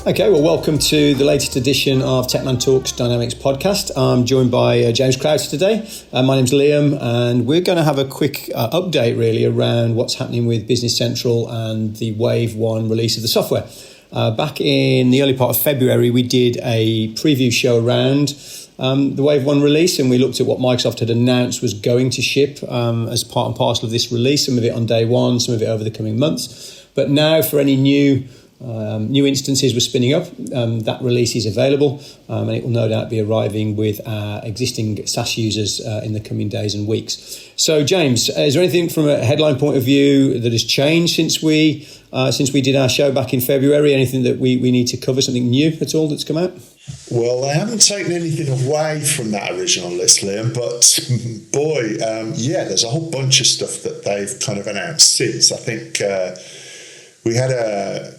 Okay, well, welcome to the latest edition of Tecman Talks Dynamics podcast. I'm joined by James Crouch today. My name's Liam, and we're going to have a quick update really around what's happening with Business Central and the Wave 1 release of the software. Back in the early part of February, we did a preview show around the Wave 1 release, and we looked at what Microsoft had announced was going to ship as part and parcel of this release, some of it on day one, some of it over the coming months. But now for any new instances we're spinning up, that release is available, and it will no doubt be arriving with our existing SaaS users in the coming days and weeks. So, James, is there anything from a headline point of view that has changed since we did our show back in February? Anything that we need to cover, something new at all that's come out? Well, they haven't taken anything away from that original list, Liam, but boy, there's a whole bunch of stuff that they've kind of announced since. I think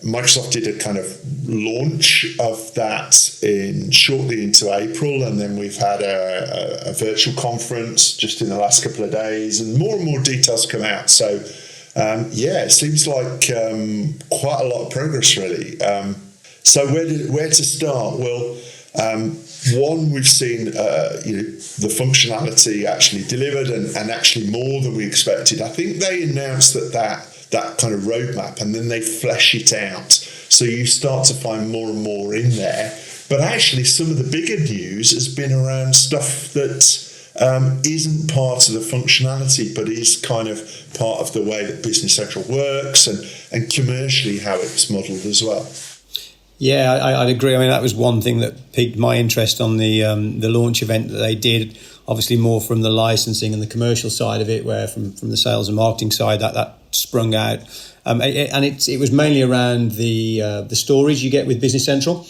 Microsoft did a kind of launch of that shortly into April, and then we've had a virtual conference just in the last couple of days, and more details come out. So, it seems like quite a lot of progress, really. So where to start? Well, one, we've seen the functionality actually delivered, and actually more than we expected. I think they announced that kind of roadmap, and then they flesh it out. So you start to find more and more in there. But actually, some of the bigger news has been around stuff that isn't part of the functionality, but is kind of part of the way that Business Central works and commercially how it's modelled as well. Yeah, I'd agree. I mean, that was one thing that piqued my interest on the launch event that they did. Obviously, more from the licensing and the commercial side of it, where from the sales and marketing side that sprung out. And it was mainly around the storage you get with Business Central,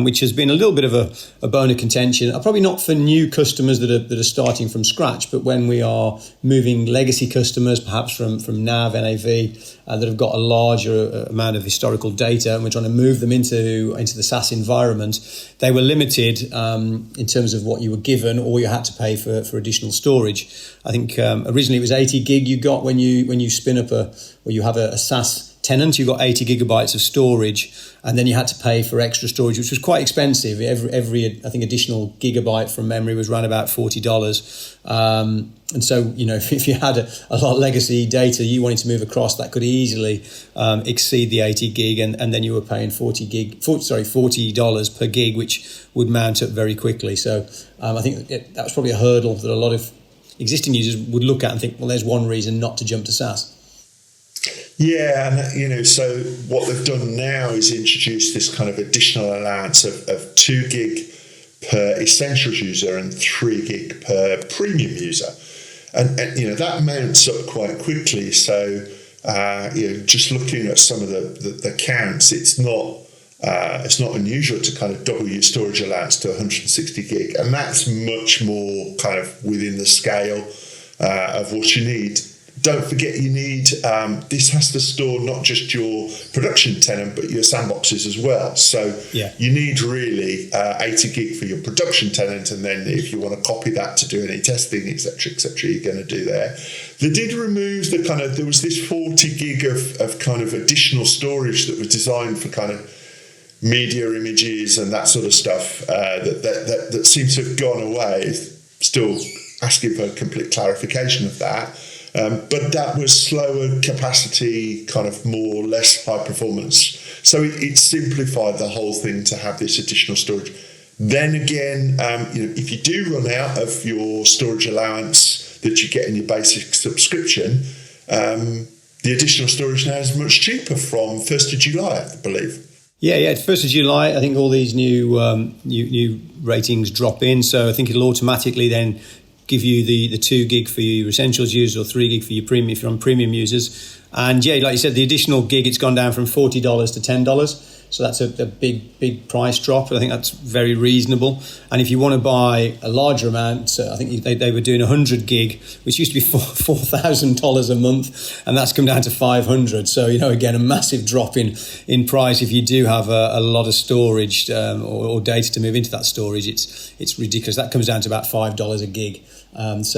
which has been a little bit of a bone of contention. Probably not for new customers that are starting from scratch, but when we are moving legacy customers, perhaps from NAV, that have got a larger amount of historical data, and we're trying to move them into the SaaS environment, they were limited in terms of what you were given, or you had to pay for additional storage. I think originally it was 80 gig you got when you spin up you have a SaaS tenant. You got 80 gigabytes of storage, and then you had to pay for extra storage, which was quite expensive. Every I think additional gigabyte from memory was around about $40. And so, if you had a lot of legacy data you wanted to move across, that could easily exceed the 80 gig, and then you were paying $40 per gig, which would mount up very quickly. So I think that was probably a hurdle that a lot of existing users would look at and think, well, there's one reason not to jump to SaaS. Yeah, and so what they've done now is introduce this kind of additional allowance of 2 gig per essentials user and 3 gig per premium user, and that mounts up quite quickly. So just looking at some of the counts, it's not unusual to kind of double your storage allowance to 160 gig, and that's much more kind of within the scale of what you need. Don't forget you need, this has to store not just your production tenant, but your sandboxes as well. So you need really 80 gig for your production tenant, and then if you want to copy that to do any testing, etc., you're going to do there. They did remove there was this 40 gig of kind of additional storage that was designed for kind of media images and that sort of stuff that seems to have gone away. Still asking for complete clarification of that. But that was slower capacity, kind of more or less high performance. So it simplified the whole thing to have this additional storage. Then again, if you do run out of your storage allowance that you get in your basic subscription, the additional storage now is much cheaper from 1st of July, I believe. Yeah, 1st of July, I think all these new ratings drop in. So I think it'll automatically then give you the 2 gig for your essentials users, or 3 gig for your premium if you're on premium users. And like you said, the additional gig, it's gone down from $40 to $10. So that's a big price drop. I think that's very reasonable. And if you want to buy a larger amount, I think they were doing 100 gig, which used to be $4,000 a month, and that's come down to $500. So, again, a massive drop in price. If you do have a lot of storage or data to move into that storage, it's ridiculous. That comes down to about $5 a gig. That's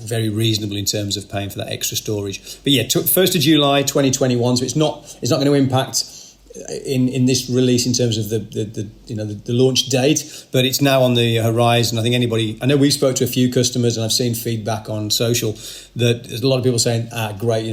very reasonable in terms of paying for that extra storage. But 1st of July 2021, so it's not going to impact in this release in terms of the launch date, but it's now on the horizon. I think I know we spoke to a few customers, and I've seen feedback on social that there's a lot of people saying, great,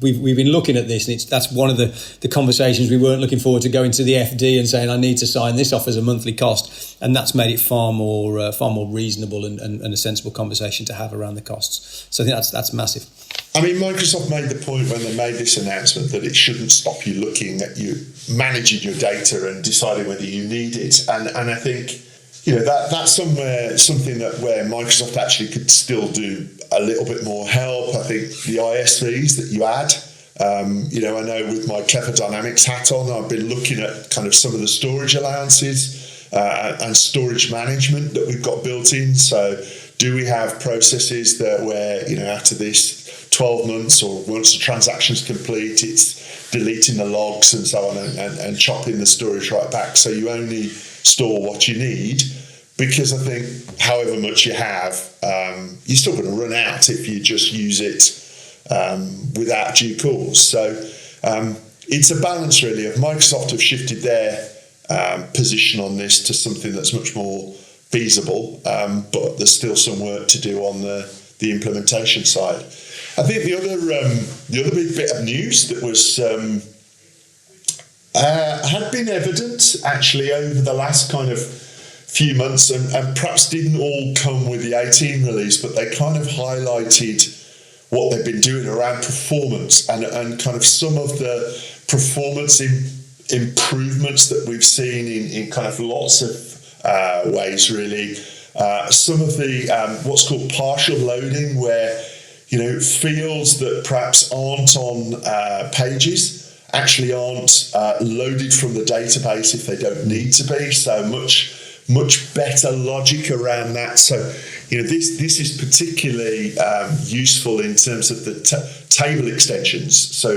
we've been looking at this, and that's one of the conversations we weren't looking forward to going to the FD and saying I need to sign this off as a monthly cost, and that's made it far more reasonable and a sensible conversation to have around the costs. So I think that's massive. I mean, Microsoft made the point when they made this announcement that it shouldn't stop you looking at you managing your data and deciding whether you need it. And I think, that's something where Microsoft actually could still do a little bit more help. I think the ISVs that you add, I know with my Clever Dynamics hat on, I've been looking at kind of some of the storage allowances and storage management that we've got built in. So do we have processes where, after this 12 months or once the transaction's complete, it's deleting the logs and so on and chopping the storage right back. So you only store what you need, because I think however much you have, you're still going to run out if you just use it without due cause. So it's a balance really of Microsoft have shifted their position on this to something that's much more feasible, but there's still some work to do on the implementation side. I think the other big bit of news that was had been evident actually over the last kind of few months, and perhaps didn't all come with the 18 release, but they kind of highlighted what they've been doing around performance and kind of some of the performance improvements that we've seen in kind of lots of ways really. Some of the what's called partial loading, where fields that perhaps aren't on pages actually aren't loaded from the database if they don't need to be. So much better logic around that. So this is particularly useful in terms of the table extensions. So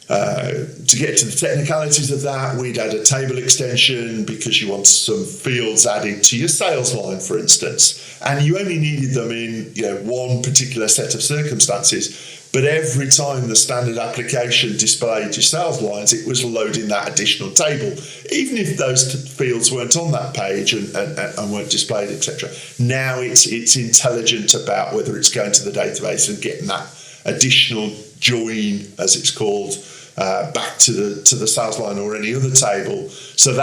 to get to the technicalities of that, we'd add a table extension because you want some fields added to your sales line, for instance, and you only needed them in one particular set of circumstances. But every time the standard application displayed your sales lines, it was loading that additional table, even if those fields weren't on that page and weren't displayed, etc. Now it's intelligent about whether it's going to the database and getting that additional join, as it's called, back to the sales line or any other table. So they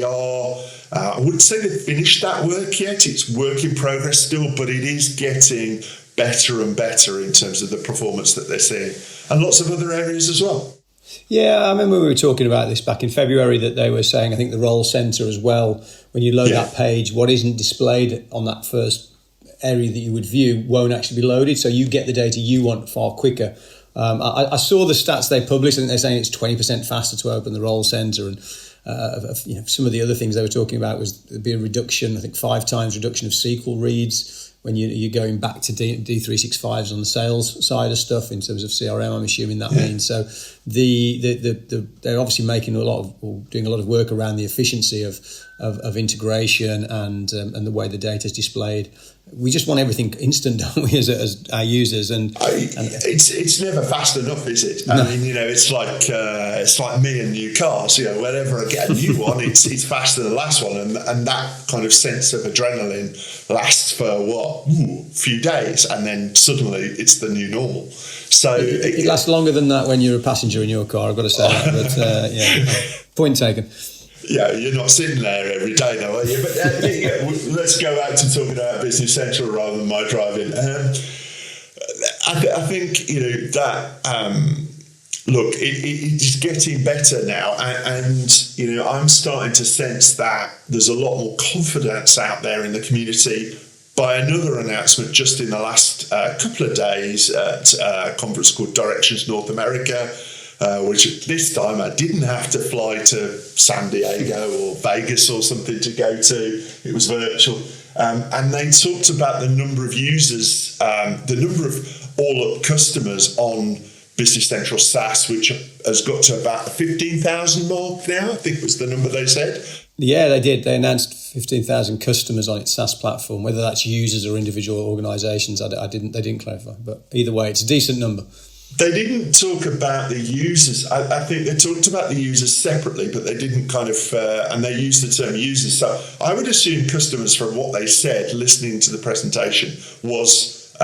are. I wouldn't say they've finished that work yet. It's work in progress still, but it is getting better and better in terms of the performance that they're seeing, and lots of other areas as well. Yeah, I remember we were talking about this back in February, that they were saying, I think the role center as well, when you load that page, what isn't displayed on that first area that you would view won't actually be loaded, so you get the data you want far quicker. I saw the stats they published, and they're saying it's 20% faster to open the role center, and some of the other things they were talking about was there'd be a reduction, I think 5 times reduction of SQL reads when you're going back to D365s on the sales side of stuff in terms of CRM. I'm assuming that means so. They're obviously making doing a lot of work around the efficiency of integration and the way the data is displayed. We just want everything instant, don't we, as our users? And it's never fast enough, is it? I mean, it's like me and new cars. Whenever I get a new one, it's faster than the last one, and that kind of sense of adrenaline lasts for a few days, and then suddenly it's the new normal. So it lasts longer than that when you're a passenger in your car, I've got to say that. But point taken. Yeah, you're not sitting there every day, though, are you? But let's go back to talking about Business Central rather than my driving. I think that look, it is getting better now, and I'm starting to sense that there's a lot more confidence out there in the community by another announcement just in the last couple of days at a conference called Directions North America. Which this time I didn't have to fly to San Diego or Vegas or something to go to. It was virtual. And they talked about the number of users, the number of all-up customers on Business Central SaaS, which has got to about the 15,000 mark now, I think was the number they said. Yeah, they did. They announced 15,000 customers on its SaaS platform. Whether that's users or individual organisations, they didn't clarify. But either way, it's a decent number. They didn't talk about the users. I think they talked about the users separately, but they didn't kind of, and they used the term users. So I would assume customers, from what they said, listening to the presentation, was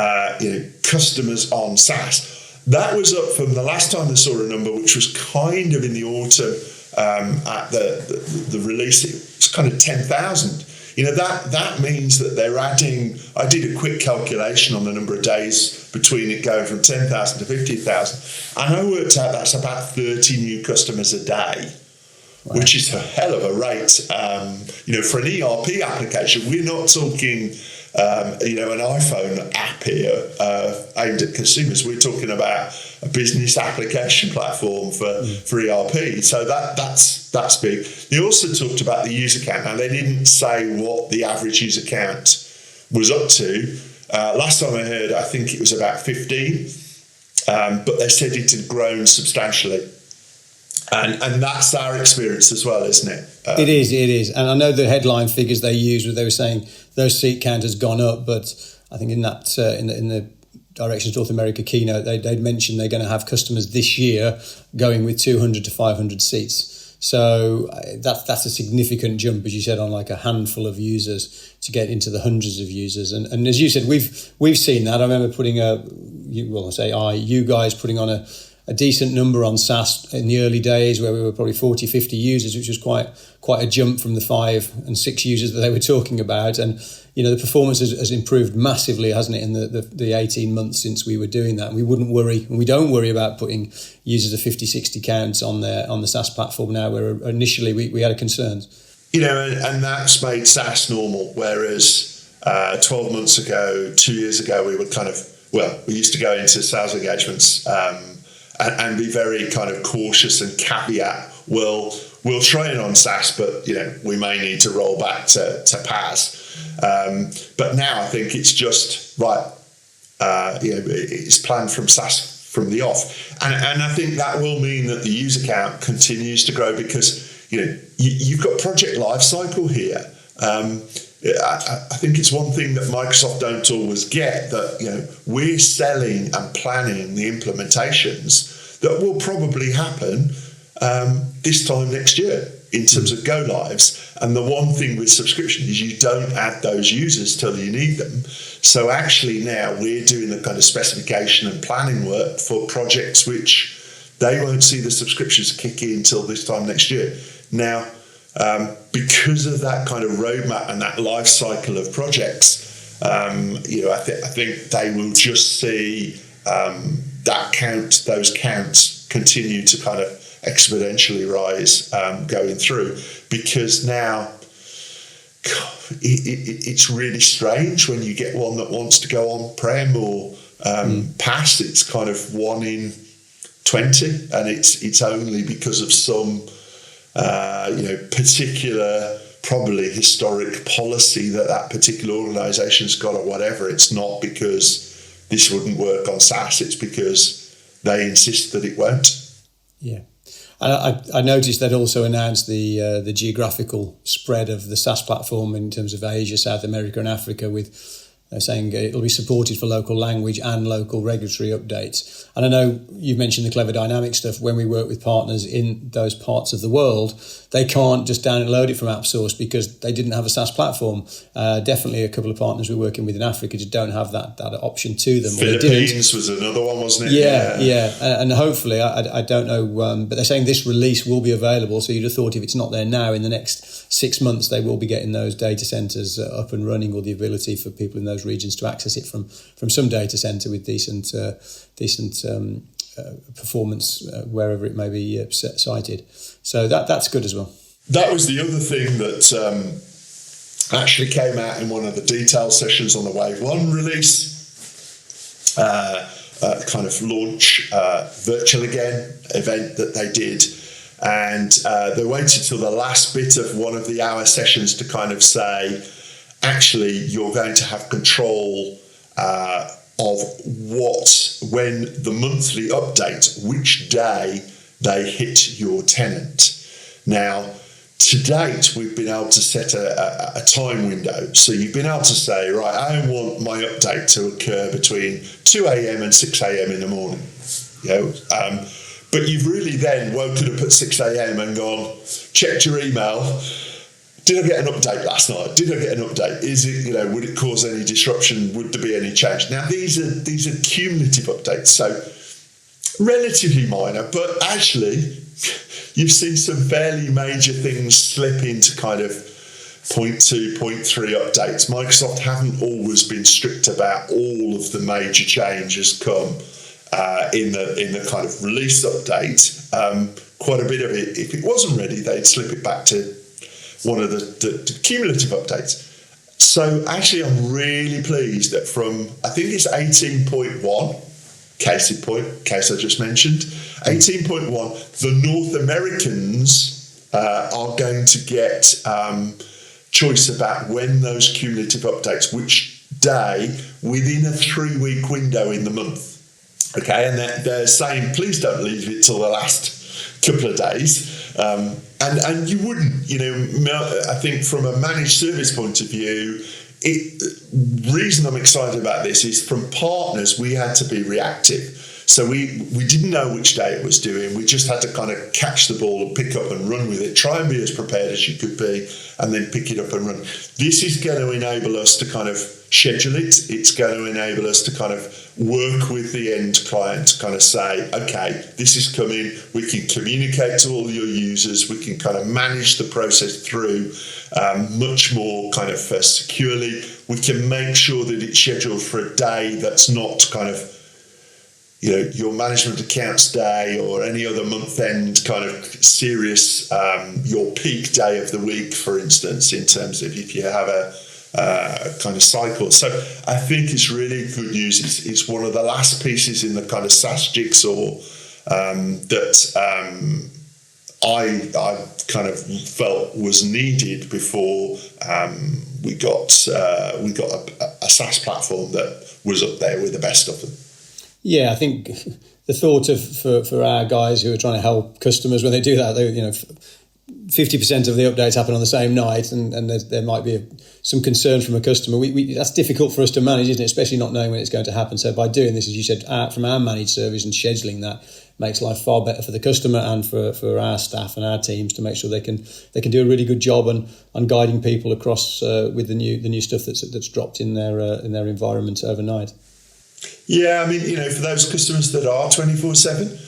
customers on SaaS. That was up from the last time I saw a number, which was kind of in the autumn at the release. It was kind of 10,000. That means that they're adding. I did a quick calculation on the number of days between it going from 10,000 to 50,000, and I worked out that's about 30 new customers a day, wow, which is a hell of a rate. For an ERP application, we're not talking an iPhone app here aimed at consumers. We're talking about a business application platform for ERP. So that's big. They also talked about the user count. Now, they didn't say what the average user count was up to. Last time I heard, I think it was about 15, but they said it had grown substantially. And that's our experience as well, isn't it? It is. And I know the headline figures they used, where they were saying those seat count has gone up, but I think in that in the Directions North America keynote, they'd mentioned they're going to have customers this year going with 200 to 500 seats. So that's a significant jump, as you said, on like a handful of users to get into the hundreds of users. And as you said, we've seen that. I remember you guys putting on a decent number on SaaS in the early days, where we were probably 40, 50 users, which was quite a jump from the 5 and 6 users that they were talking about. And the performance has improved massively, hasn't it, in the 18 months since we were doing that. And we wouldn't worry, and we don't worry about putting users of 50, 60 counts on the SaaS platform now, where initially we had concerns. And that's made SaaS normal, whereas 12 months ago, 2 years ago, we were we used to go into sales engagements and be very kind of cautious and caveat, we'll try it on SaaS, but we may need to roll back to PaaS. But now I think it's just right. It's planned from SaaS from the off, and I think that will mean that the user count continues to grow, because you've got project lifecycle here. I think it's one thing that Microsoft don't always get, that we're selling and planning the implementations that will probably happen this time next year in terms of go lives. And the one thing with subscription is you don't add those users till you need them. So actually now we're doing the kind of specification and planning work for projects which they won't see the subscriptions kick in till this time next year. Now, because of that kind of roadmap and that life cycle of projects, I think they will just see those counts continue to kind of exponentially rise going through, because now it's really strange when you get one that wants to go on-prem or PaaS. It's kind of 1 in 20, and it's only because of some particular, probably historic policy that particular organization's got or whatever. It's not because this wouldn't work on SaaS, it's because they insist that it won't. Yeah. And I noticed they'd also announced the geographical spread of the SaaS platform in terms of Asia, South America and Africa, with saying it'll be supported for local language and local regulatory updates. And I know you've mentioned the Clever Dynamics stuff. When we work with partners in those parts of the world, they can't just download it from AppSource because they didn't have a SaaS platform. Definitely a couple of partners we're working with in Africa just don't have that option to them. Philippines was another one, wasn't it? Yeah. And hopefully, I don't know, but they're saying this release will be available. So you'd have thought if it's not there now, in the next 6 months, they will be getting those data centers up and running, or the ability for people in those regions to access it from some data center with decent performance wherever it may be cited. So that's good as well. That was the other thing that actually came out in one of the detail sessions on the Wave 1 release, kind of launch virtual again event that they did. And they waited till the last bit of one of the hour sessions to kind of say, actually, you're going to have control of when the monthly update, which day they hit your tenant. Now, to date, we've been able to set a time window. So you've been able to say, right, I want my update to occur between 2 a.m. and 6 a.m. in the morning. But you've really then woken up at 6 a.m. and gone, checked your email. Did I get an update last night? Did I get an update? Is it, would it cause any disruption? Would there be any change? Now, these are cumulative updates, so relatively minor, but actually, you've seen some fairly major things slip into kind of 0.2, 0.3 updates. Microsoft haven't always been strict about all of the major changes come in the kind of release update. Quite a bit of it, if it wasn't ready, they'd slip it back to one of the cumulative updates. So actually, I'm really pleased that from, I think it's 18.1, case in point, case I just mentioned, 18.1, the North Americans are going to get choice about when those cumulative updates, which day, within a 3-week window in the month. Okay, and they're saying, please don't leave it till the last couple of days. And you wouldn't, I think from a managed service point of view, reason I'm excited about this is from partners, we had to be reactive. So we didn't know which day it was doing. We just had to kind of catch the ball and pick up and run with it. Try and be as prepared as you could be and then pick it up and run. This is going to enable us to kind of schedule it. It's going to enable us to kind of work with the end client to kind of say, okay, this is coming. We can communicate to all your users. We can kind of manage the process through much more kind of securely. We can make sure that it's scheduled for a day that's not kind of your management accounts day or any other month-end kind of serious, your peak day of the week, for instance, in terms of if you have a kind of cycle. So I think it's really good news. It's one of the last pieces in the kind of SaaS jigsaw that I kind of felt was needed before we got a SaaS platform that was up there with the best of them. Yeah, I think the thought of for our guys who are trying to help customers when they do that, 50% of the updates happen on the same night, and there might be some concern from a customer. We that's difficult for us to manage, isn't it? Especially not knowing when it's going to happen. So by doing this, as you said, from our managed service and scheduling that makes life far better for the customer and for our staff and our teams to make sure they can do a really good job on guiding people across with the new stuff that's dropped in their environment overnight. Yeah, I mean, for those customers that are 24/7,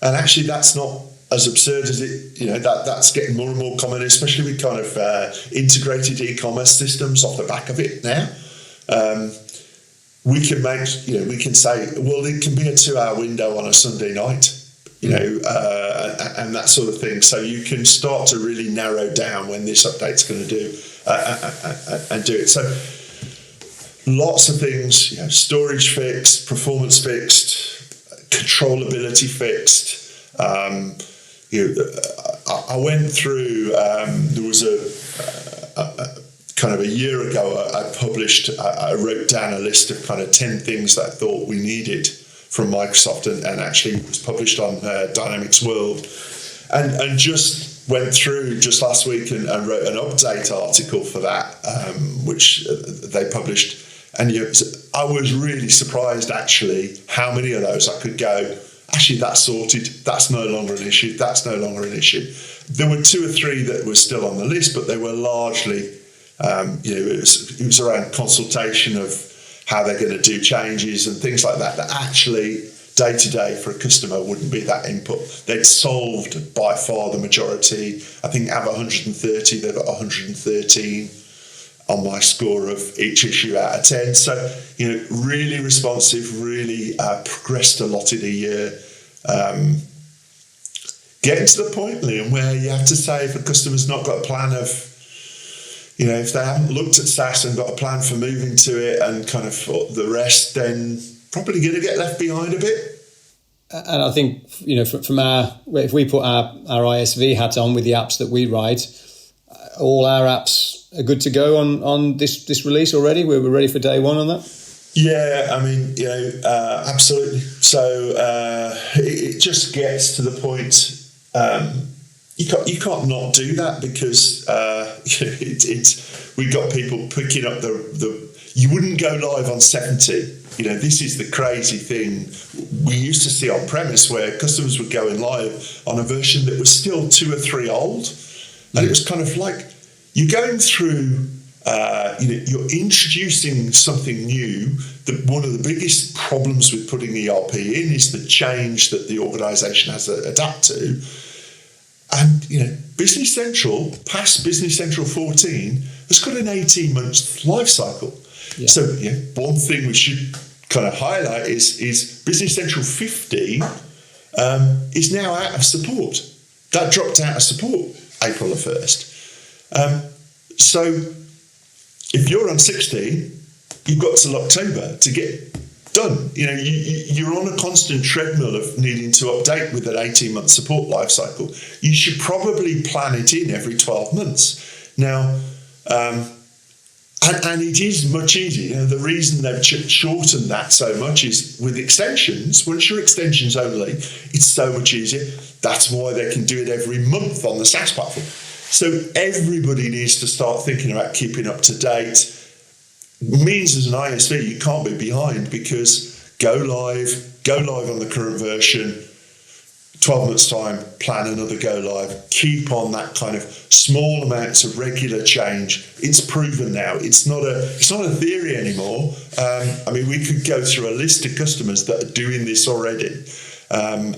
and actually that's not as absurd as it, that's getting more and more common, especially with kind of integrated e-commerce systems off the back of it now. We can make, we can say, well, it can be a 2-hour window on a Sunday night, and that sort of thing. So you can start to really narrow down when this update's going to do and do it. So lots of things, storage fixed, performance fixed, controllability fixed. I went through, there was a kind of a year ago, I wrote down a list of kind of 10 things that I thought we needed from Microsoft, and actually it was published on Dynamics World, and just went through just last week and wrote an update article for that, which they published. And I was really surprised, actually, how many of those I could go, actually, that's sorted. That's no longer an issue. That's no longer an issue. There were 2 or 3 that were still on the list, but they were largely, it was around consultation of how they're going to do changes and things like that actually, day to day for a customer wouldn't be that input. They'd solved by far the majority. I think out of 130, they've got 113. On my score of each issue out of 10. So, really responsive, really progressed a lot in a year. Getting to the point, Liam, where you have to say if a customer's not got a plan of, if they haven't looked at SaaS and got a plan for moving to it and kind of the rest, then probably going to get left behind a bit. And I think, from if we put our ISV hat on with the apps that we write, all our apps are good to go on this release already. We're ready for day one on that. Yeah, I mean, absolutely. So it just gets to the point. You can't not do that because it's we've got people picking up the you wouldn't go live on 70. This is the crazy thing we used to see on premise, where customers were going live on a version that was still 2 or 3 old. And it was kind of like you're going through, you're introducing something new. One of the biggest problems with putting ERP in is the change that the organisation has to adapt to. And, Business Central, past Business Central 14, has got an 18-month life cycle. Yeah. So, one thing we should kind of highlight is Business Central 15 is now out of support. That dropped out of support April the 1st. So if you're on 16, you've got till October to get done. You're on a constant treadmill of needing to update with an 18-month support life cycle. You should probably plan it in every 12 months. Now, and it is much easier. The reason they've shortened that so much is with extensions. Once your extensions only, it's so much easier. That's why they can do it every month on the SaaS platform. So everybody needs to start thinking about keeping up to date. It means as an ISV, you can't be behind, because go live on the current version, 12 months time, plan another go live, keep on that kind of small amounts of regular change. It's proven now. It's not a theory anymore. We could go through a list of customers that are doing this already, and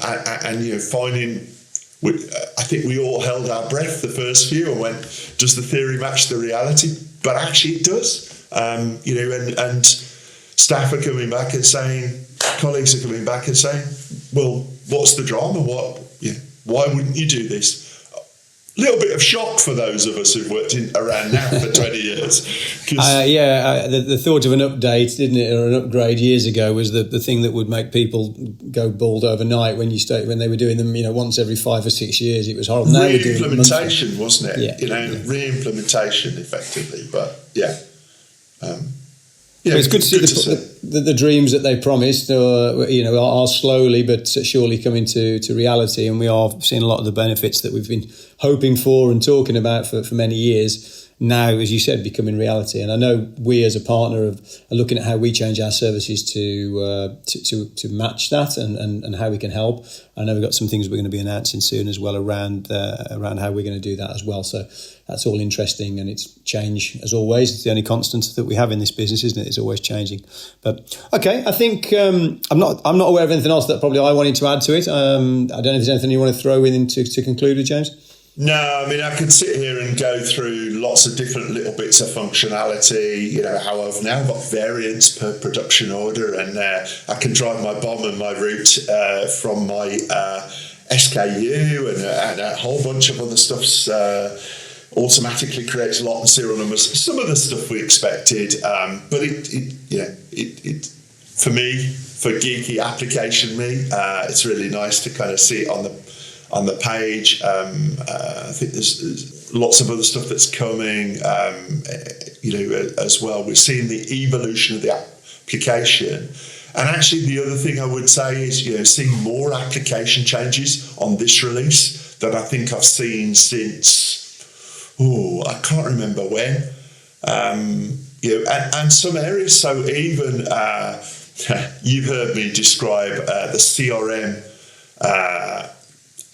finding. I think we all held our breath the first few and went, does the theory match the reality? But actually it does. And staff are coming back and saying, colleagues are coming back and saying, well, what's the drama? Why wouldn't you do this? A little bit of shock for those of us who've worked around now for 20 years. The thought of an update, didn't it, or an upgrade years ago was the thing that would make people go bald overnight when they were doing them, once every 5 or 6 years. It was horrible. Re-implementation, wasn't it? Re-implementation effectively. But it's good to see the dreams that they promised, are slowly but surely coming to reality, and we are seeing a lot of the benefits that we've been hoping for and talking about for many years now, as you said, becoming reality. And I know we as a partner are looking at how we change our services to match that and how we can help. I know we've got some things we're going to be announcing soon as well around how we're going to do that as well. So that's all interesting, and it's change as always. It's the only constant that we have in this business, isn't it? It's always changing. But okay, I think I'm not aware of anything else that probably I wanted to add to it. I don't know if there's anything you want to throw in to conclude with, James. No, I could sit here and go through lots of different little bits of functionality, how I've now got variants per production order, and I can drive my bomb and my route from my SKU and a whole bunch of other stuffs. Automatically creates lot and serial numbers. Some of the stuff we expected, but it for me, for geeky application it's really nice to kind of see it on the page. I think there's lots of other stuff that's coming, as well. We're seeing the evolution of the application. And actually, the other thing I would say is, seeing more application changes on this release that I think I've seen since, I can't remember when. And some areas. So even you've heard me describe the CRM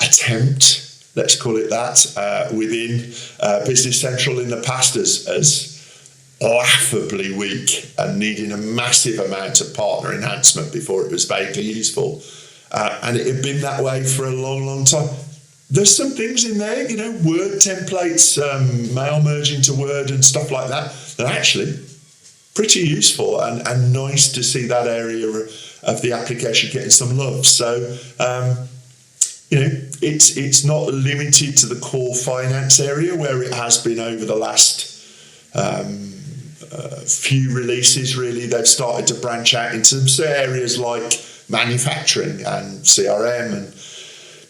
attempt, let's call it that, within Business Central in the past as laughably weak and needing a massive amount of partner enhancement before it was vaguely useful. And it had been that way for a long, long time. There's some things in there, Word templates, mail merging to Word and stuff like that are actually pretty useful and nice to see that area of the application getting some love. So, it's not limited to the core finance area where it has been over the last few releases. Really, they've started to branch out into some areas like manufacturing and CRM and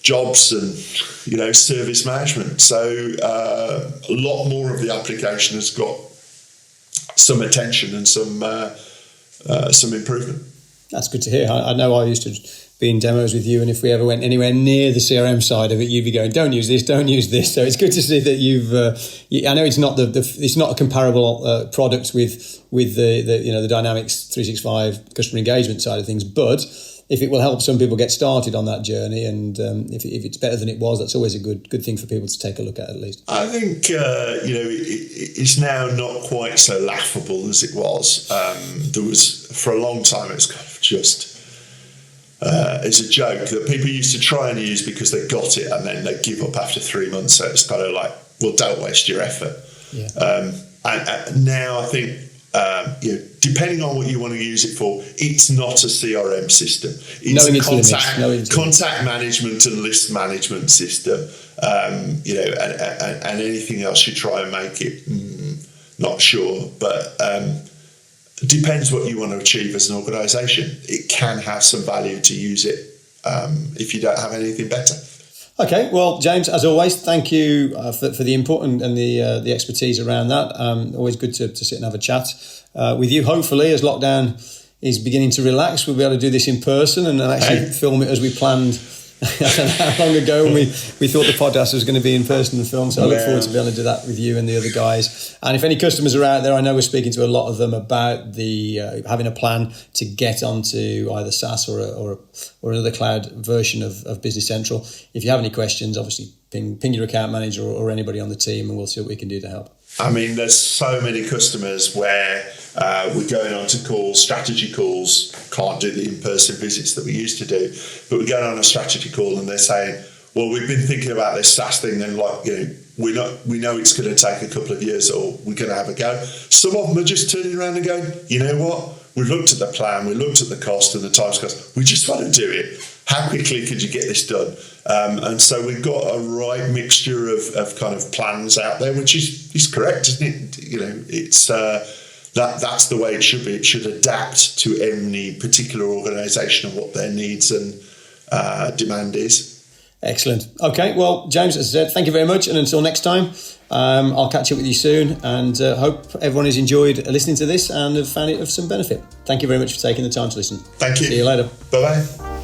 jobs and service management. So a lot more of the application has got some attention and some improvement. That's good to hear. I know I used to be in demos with you, and if we ever went anywhere near the CRM side of it, you'd be going, don't use this, don't use this. So it's good to see that you've. I know it's not it's not a comparable product with the Dynamics 365 customer engagement side of things, but if it will help some people get started on that journey, and if it's better than it was, that's always a good thing for people to take a look at least. I think it's now not quite so laughable as it was. There was, for a long time, it was kind of just it's a joke that people used to try and use because they got it and then they give up after 3 months. So it's kind of like, well, don't waste your effort. Yeah. And now I think, depending on what you want to use it for, it's not a CRM system. It's a contact management and list management system. And anything else you try and make it, not sure. But it depends what you want to achieve as an organisation. It can have some value to use it if you don't have anything better. Okay, well, James, as always, thank you for the input and the expertise around that. Always good to sit and have a chat with you. Hopefully, as lockdown is beginning to relax, we'll be able to do this in person and actually film it as we planned. I don't know how long ago when we thought the podcast was going to be in person and film. So I look forward to being able to do that with you and the other guys. And if any customers are out there, I know we're speaking to a lot of them about the having a plan to get onto either SaaS or another cloud version of Business Central. If you have any questions, obviously ping your account manager or anybody on the team, and we'll see what we can do to help. I mean, there's so many customers where we're going on to calls, strategy calls, can't do the in-person visits that we used to do, but we're going on a strategy call and they're saying, well, we've been thinking about this SaaS thing, and we know it's going to take a couple of years, or we're going to have a go. Some of them are just turning around and going, you know what? We've looked at the plan, we looked at the cost and the time cost. We just want to do it. How quickly could you get this done? And so we've got a right mixture of kind of plans out there, which is correct, isn't it? It's that's the way it should be. It should adapt to any particular organisation and what their needs and demand is. Excellent. Okay, well, James, as I said, thank you very much. And until next time, I'll catch up with you soon, and hope everyone has enjoyed listening to this and have found it of some benefit. Thank you very much for taking the time to listen. Thank you. See you later. Bye-bye.